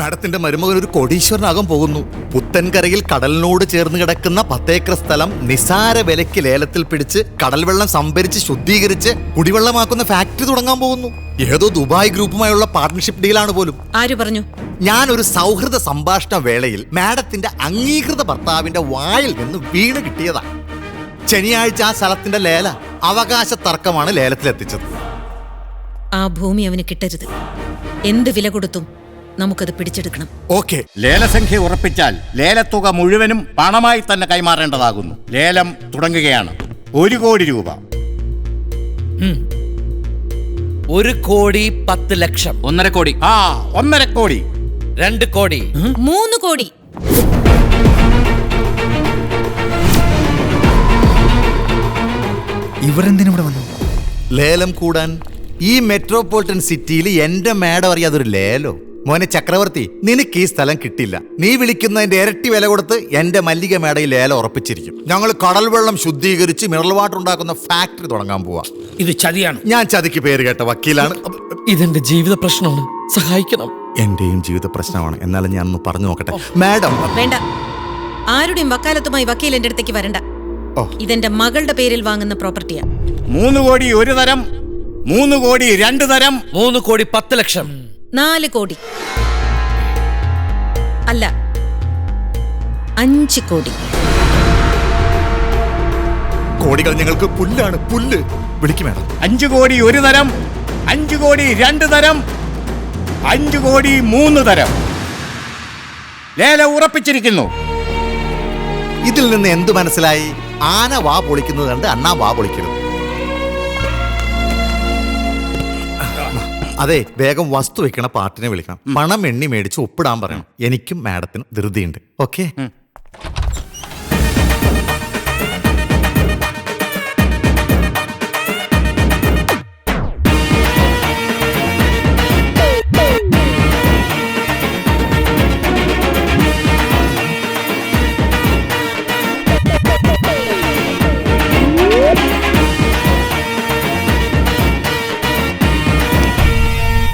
മാഡത്തിന്റെ മരുമകൻ ഒരു കോടീശ്വരനാകാൻ പോകുന്നു. പുത്തൻകരയിൽ കടലിനോട് ചേർന്ന് കിടക്കുന്ന 10 ഏക്കർ സ്ഥലം നിസാര വിലയ്ക്ക് ലേലത്തിൽ പിടിച്ച് കടൽ വെള്ളം സംഭരിച്ച് ശുദ്ധീകരിച്ച് കുടിവെള്ളമാക്കുന്ന ഫാക്ടറി തുടങ്ങാൻ പോകുന്നു. ഏതോ ദുബായ് ഗ്രൂപ്പുമായുള്ള പാർട്ണർഷിപ്പ് ഡീലാണ് പോലും. ആര് പറഞ്ഞു? ഞാനൊരു സൗഹൃദ സംഭാഷണ വേളയിൽ മാഡത്തിന്റെ അംഗീകൃത ഭർത്താവിന്റെ വായിൽ നിന്ന് വീണ് കിട്ടിയതാ. ശനിയാഴ്ച ആ സ്ഥലത്തിന്റെ അവകാശ തർക്കമാണ് ലേലത്തിലെത്തിച്ചത്. ആ ഭൂമി അവന് കിട്ടരുത്. എന്ത് വില കൊടുത്തും നമുക്കത് പിടിച്ചെടുക്കണം. ഓക്കെ. ലേലസംഖ്യ ഉറപ്പിച്ചാൽ ലേലത്തുക മുഴുവനും പണമായി തന്നെ കൈമാറേണ്ടതാകുന്നു. ലേലം തുടങ്ങുകയാണ്. 1 കോടി രൂപ. 1,10,00,000. 1.5 കോടി. 1.5 കോടി. 2 കോടി. 3 കോടി. ഇവരെന്തിനിവിടെ വന്നു? ലേലം കൂടാൻ. ഈ മെട്രോപൊളിറ്റൻ സിറ്റിയിൽ എന്റെ മാഡം അറിയാതൊരു ലേലോ? മോനെ ചക്രവർത്തി, നിനക്ക് ഈ സ്ഥലം കിട്ടില്ല. നീ വിളിക്കുന്നതിന്റെ ഇരട്ടി വില കൊടുത്ത് എന്റെ മല്ലിക മേട ഈ ലേലം ഉറപ്പിച്ചിരിക്കും. ഞങ്ങൾ കടൽ വെള്ളം ശുദ്ധീകരിച്ച് മിനറൽ വാട്ടർ ഉണ്ടാക്കുന്ന ഫാക്ടറി തുടങ്ങാൻ പോവാ. ഇത് ചതിയാണ്. ഞാൻ ചതിക്ക് പേര് കേട്ട വക്കീലാണ്. ഇതെന്റെ ജീവിത പ്രശ്നമാണ്, സഹായിക്കണം. എന്റെയും ജീവിത പ്രശ്നമാണ്. എന്നാലും ഞാൻ ഒന്ന് പറഞ്ഞു നോക്കട്ടെ. മാഡം വേണ്ട, ആരുടെയും വക്കാലത്തുമായി വക്കീൽ എന്റെ അടുത്തേക്ക് വരണ്ട. ഇതെന്റെ മകളുടെ പേരിൽ വാങ്ങുന്ന പ്രോപ്പർട്ടിയാ. 3 കോടി 1 തരം, 3 കോടി 2 തരം, 3,10,00,000. 4 കോടി. അല്ല, 5 കോടി. കോടികൾ ഞങ്ങൾക്ക് പുല്ലാണ്, പുല്ല്. വിളിക്കും മാഡം. 5 കോടി 1 തരം, 5 കോടി 2 തരം, 5 കോടി 3 തരം. ലേലം ഉറപ്പിച്ചിരിക്കുന്നു. ഇതിൽ നിന്ന് എന്ത് മനസ്സിലായി? ആന വാ പൊളിക്കുന്നത് കണ്ട് അണ്ണാ വാ പൊളിക്കരുത്. അതെ, വേഗം വസ്തു വെക്കണ പാർട്ടിനെ വിളിക്കണം. പണം എണ്ണി മേടിച്ച് ഒപ്പിടാൻ പറയണം. എനിക്കും മാഡത്തിനും ധൃതിയുണ്ട്. ഓക്കെ.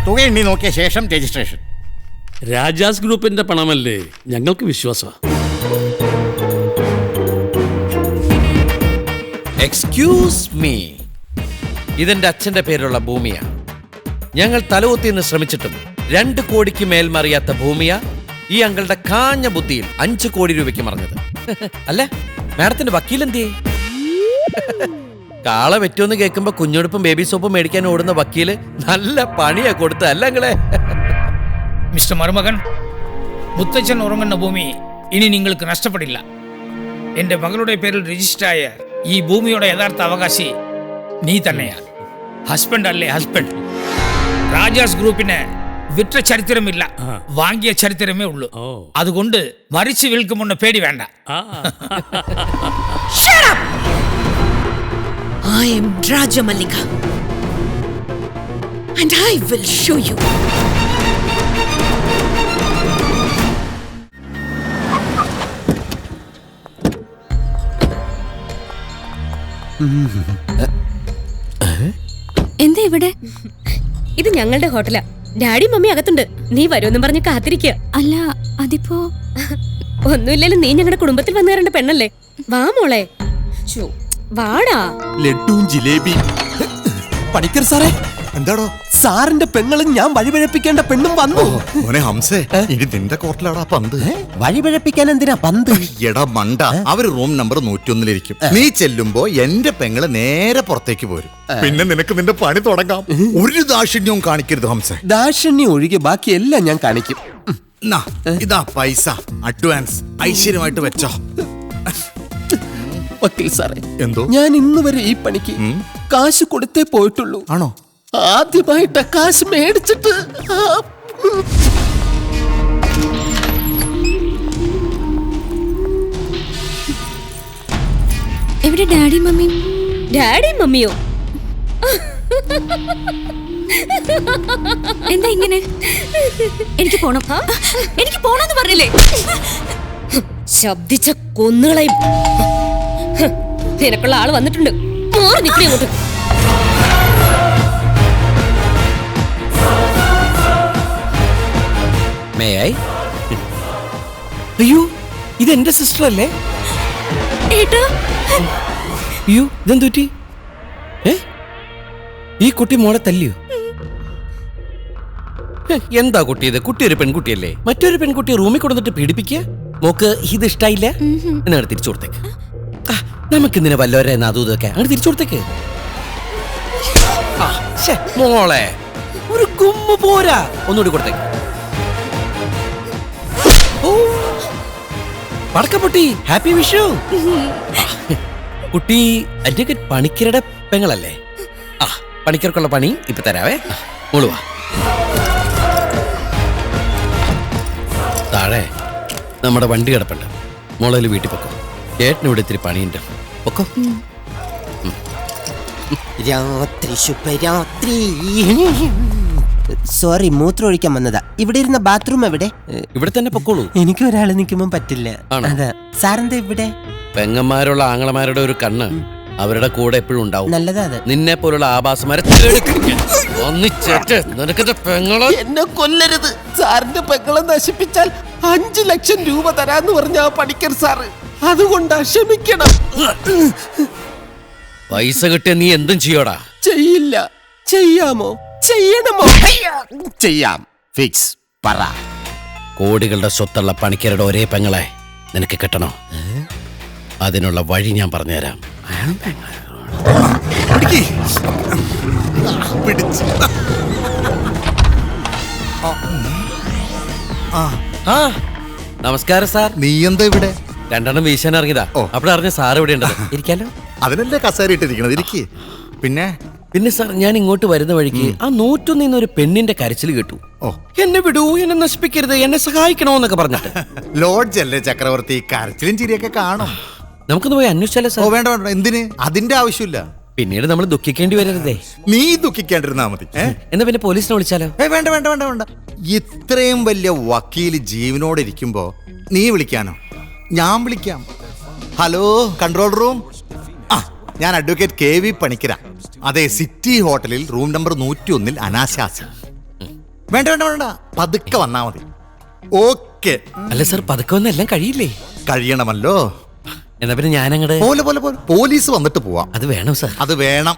തുക എണ്ണി നോക്കിയ ശേഷം രജിസ്ട്രേഷൻ. രാജാസ് ഗ്രൂപ്പിന്റെ പണമല്ലേ, ഞങ്ങൾക്ക് വിശ്വാസമാണ്. എക്സ്ക്യൂസ് മീ, ഇതെന്റെ അച്ഛന്റെ പേരുള്ള ഭൂമിയാ. ഞങ്ങൾ തലകുത്തിന്ന് ശ്രമിച്ചിട്ടും 2 കോടിക്ക് മേൽ മറിയാത്ത ഭൂമിയാ ഈ അങ്കളുടെ കാഞ്ഞ ബുദ്ധിയിൽ 5 കോടി രൂപയ്ക്ക് മറിഞ്ഞത്. അല്ല, മാഡത്തിന്റെ വക്കീലെന്തേ? കാള വെറ്റുമെന്ന് കേൾക്കുമ്പോ കുഞ്ഞുടുപ്പും ബേബി സോപ്പും മേടിക്കാൻ ഓടുന്ന വക്കീല് നല്ല പണിയാ കൊടുത്ത അല്ലങ്ങളെ. മിസ്റ്റർ മരുമകൻ, മുത്തച്ഛൻ ഉറങ്ങുന്ന ഭൂമി ഇനി നിങ്ങൾക്ക് നഷ്ടപ്പെടില്ല. എന്റെ മകളുടെ പേരിൽ രജിസ്റ്ററായ ഈ ഭൂമിയുടെ യഥാർത്ഥ അവകാശി നീ തന്നെയാണ്. ഹസ്ബൻഡ് അല്ലേ ഹസ്ബൻഡ്. രാജാസ് ഗ്രൂപ്പിന് വിറ്റ ചരിത്രമില്ല, വാങ്ങിയ ചരിത്രമേ ഉള്ളൂ. അതുകൊണ്ട് മരിച്ചു വിൽക്കുമെന്ന് പേടി വേണ്ട. I am Raja Mallika and I will show you. എന്താ ഇവിടെ? ഇത് ഞങ്ങളുടെ ഹോട്ടലാ. ഡാഡി മമ്മി അകത്തുണ്ട്. നീ വരുമെന്നും പറഞ്ഞ് കാത്തിരിക്കുക. അല്ല, അതിപ്പോ ഒന്നുമില്ലല്ലോ. നീ ഞങ്ങളുടെ കുടുംബത്തിൽ വന്നു കയറേണ്ട പെണ്ണല്ലേ. വാ മോളെ, വാടാ. ലഡ്ഡുവും ജിലേബി. പണിക്കർ സാറേ, എന്താടോ? സാറിന്റെ പെങ്ങളും ഞാൻ വഴിപഴപ്പിക്കേണ്ട പെണ്ണും വന്നു. മോനെ ഹംസേ, ഇനി നിന്റെ കോർട്ടിലാടാ പന്ത്. വഴിപഴപ്പിക്കാൻ എന്തിനാ പന്ത്? എടാ മണ്ട, അവര് റൂം നമ്പർ 101-ലിരിക്കും. നീ ചെല്ലുമ്പോ എന്റെ പെങ്ങള് നേരെ പുറത്തേക്ക് പോരും. പിന്നെ നിനക്ക് നിന്റെ പണി തുടങ്ങാം. ഒരു ദാക്ഷിണ്യവും കാണിക്കരുത് ഹംസേ. ദാക്ഷിണ്യം ഒഴികെ ബാക്കി എല്ലാം ഞാൻ കാണിക്കും. ഇതാ പൈസ അഡ്വാൻസ്. ഐശ്വര്യമായിട്ട് വെച്ചോ. വക്കീൽ സാറേ, എന്തോ? ഞാൻ ഇന്ന് വരെ ഈ പണിക്ക് കാശ് കൊടുത്തേ പോയിട്ടുള്ളൂ. ആണോ? ആദ്യമായിട്ട് കാശ് മേടിച്ചിട്ട്. എവിടെ ഡാഡി മമ്മി? ഡാഡി മമ്മിയോ? എന്താ ഇങ്ങനെ? എനിക്ക് പോണം, എനിക്ക് പോണെന്ന് പറഞ്ഞില്ലേ? ശബ്ദിച്ച കൊന്നുകളയും. നിനക്കുള്ള ആള് വന്നിട്ടുണ്ട്. മാറി നിൽക്കണേ അങ്ങോട്ട്. May I? അയ്യോ ഇത് എന്റെ സിസ്റ്റർ അല്ലേ? ഏട്ടാ അയ്യോ ഇതെന്തു പറ്റി? ഈ കുട്ടി മോളെ തല്ലിയോ? എന്താ കുട്ടി ഇത്? കുട്ടി ഒരു പെൺകുട്ടിയല്ലേ? മറ്റൊരു പെൺകുട്ടിയെ റൂമിൽ കൊണ്ടുവന്നിട്ട് പീഡിപ്പിക്കുക? മോക്ക് ഇത് ഇഷ്ടായില്ല? എന്നാണ് തിരിച്ചു കൊടുത്തേക്ക്. നമുക്കിന്നിനെ വല്ലവരെ അതും ഇതൊക്കെ അങ്ങനെ തിരിച്ചു കൊടുത്തേക്ക്. മോളെ ഒരു കുമ്മ പോരാ, ഒന്നുകൂടി കൊടുത്തേക്ക്. പടക്കപ്പൊട്ടി, ഹാപ്പി വിഷു. കുട്ടി അഡ്വക്കേറ്റ് പണിക്കരുടെ പെങ്ങളല്ലേ? പണിക്കർക്കുള്ള പണി ഇപ്പൊ തരാവേ. മോളുവാ താഴെ നമ്മുടെ വണ്ടി കിടപ്പുണ്ട്. മോളയിൽ വീട്ടിൽ പൊക്കോ. ഏട്ടനിവിടെ ഇത്തിരി പണിയുണ്ട്. പൊക്കോ. രാത്രി ശുഭരാത്രി. സോറി, മൂത്രം ഒഴിക്കാൻ വന്നതാ. ഇവിടെ ഇരുന്ന ബാത്റൂം എവിടെ? ഇവിടെ തന്നെ പൊക്കോളൂ. എനിക്ക് ഒരാൾ നിൽക്കുമ്പോ പറ്റില്ല. അതാ സാറെന്താ ഇവിടെ? പെങ്ങന്മാരുള്ള ആങ്ങളമാരുടെ ഒരു കണ്ണ് അവരുടെ കൂടെ എപ്പോഴും ഉണ്ടാവും. നല്ലതാ അത്. നിന്നെ പോലുള്ള ആഭാസമാരെ എന്നെ കൊല്ലരുത്. സാറിന്റെ പെങ്ങളെ നശിപ്പിച്ചാൽ 5 ലക്ഷം രൂപ തരാന്ന് പറഞ്ഞ ആ പണിക്കർ സാറ്, അതുകൊണ്ടാ ക്ഷമിക്കണം. പൈസ കിട്ടിയ നീ എന്തും ചെയ്യോടാ? ചെയ്യില്ല. ചെയ്യാമോ? ചെയ്യണമോ? ചെയ്യാം. ഫിക്സ്. പറ. കോടികളുടെ സ്വത്തുള്ള പണിക്കരുടെ ഒരേ പെങ്ങളെ നിനക്ക് കിട്ടണോ? അതിനുള്ള വഴി ഞാൻ പറഞ്ഞുതരാം. നമസ്കാരം സാർ. നീ എന്താ ഇവിടെ? രണ്ടെണ്ണം വീശാൻ ഇറങ്ങിയതാ. അവിടെ അറിഞ്ഞ സാർ ഇവിടെ ഉണ്ടോ? ഇരിക്കാലോ. അതിനല്ലേ കസേര ഇട്ടിരിക്കണത്? ഇരിക്കേ. പിന്നെ സാർ ഞാൻ ഇങ്ങോട്ട് വരുന്ന വഴിക്ക് ആ നൂറ്റിൽ നിന്നൊരു പെണ്ണിന്റെ കരച്ചിൽ കേട്ടു. എന്നെ വിടൂ, എന്നെ നശിപ്പിക്കരുത്, എന്നെ സഹായിക്കണോന്നൊക്കെ പറഞ്ഞിട്ട്. ലോഡ്ജ് അല്ലേ ചക്രവർത്തി, കരച്ചിലും ചിരിയൊക്കെ കാണും. നമുക്കൊന്ന് പോയി അന്വേഷിച്ചാലോ സാർ? വേണ്ട വേണ്ട, എന്തിന്? അതിന്റെ ആവശ്യമില്ല. പിന്നീട് നമ്മൾ ദുഃഖിക്കേണ്ടി വരരുതേ. നീ ദുഃഖിക്കാണ്ടിരുന്നാ മതി. എന്നാ പിന്നെ പോലീസിനെ വിളിച്ചാലോ? വേണ്ട വേണ്ട വേണ്ട വേണ്ട. ഇത്രയും വലിയ വക്കീല് ജീവനോടെ ഇരിക്കുമ്പോ നീ വിളിക്കാനോ? ഞാൻ വിളിക്കാം. Hello, control room. ഞാൻ അഡ്വക്കേറ്റ് KV പണിക്കര. അതെ, സിറ്റി ഹോട്ടലിൽ റൂം നമ്പർ 101 അനാശാസ്യം. വേണ്ട വേണ്ട വേണ്ട, പതുക്കെ വന്നാ മതി. ഓക്കെ. അല്ല സാർ, പതുക്കെ വന്ന എല്ലാം കഴിയില്ലേ? കഴിയണമല്ലോ. എന്നാ പിന്നെ ഞാനങ്ങട് പോലെ പോലീസ് വന്നിട്ട് പോവാം. അത് വേണം സാർ. അത് വേണം.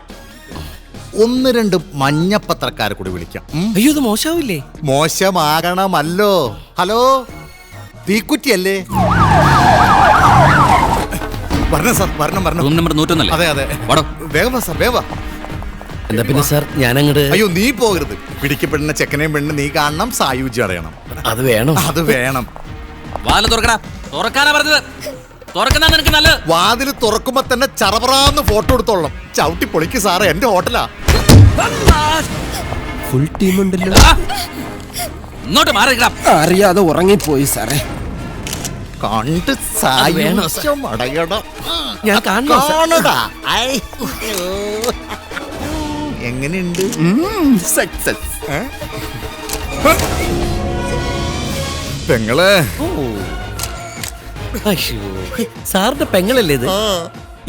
1-2 മഞ്ഞപ്പത്രക്കാരെ കൂടി വിളിക്കാം. അയ്യോ, ഇത് മോശമാവില്ലേ? മോശമാകണമല്ലോ. ഹലോ, തീക്കുറ്റിയല്ലേ? വരണം സാർ, വരണം. Room number 101. അതെ അതെ, വേഗം സാർ, വേഗം. എന്താ പിന്നെ സാർ ഞാനങ്ങട്? അയ്യോ, നീ പോകരുത്. പിടിക്കപ്പെടുന്ന ചെക്കനെയും പെണ്ണ് നീ കാണണം, സായുജ്യം അറിയണം. അത് വേണം. അത് വേണം. വാതിൽ തുറക്കടാ. തുറക്കാനാ പറഞ്ഞത്. തുറക്കുന്ന നിനക്ക് നല്ലത്. വാതിൽ തുറക്കുമ്പോ തന്നെ ചറപറാന്ന് ഫോട്ടോ എടുത്തോളണം. ചവിട്ടി പൊളിക്ക് സാറേ, എന്റെ ഹോട്ടലാ. ഫുൾ ടീം ഉണ്ടല്ലോ. ഇങ്ങോട്ട് മാറിക്കണം. അറിയാതെ ഉറങ്ങിപ്പോയി സാറേ. കണ്ട് സായുജ്യം അടയണം. ഞാൻ കാണടാ. എങ്ങനെയുണ്ട്? സക്സസ്. പെങ്ങളെ. സാറിന്റെ പെങ്ങളല്ലേ ഇത്?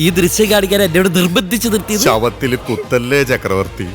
ഈ ദൃശ്യം കാണിക്കാൻ എന്നോട് നിർബന്ധിച്ചു നിർത്തിയത്. ശവത്തില് കുത്തല്ലേ ചക്രവർത്തി.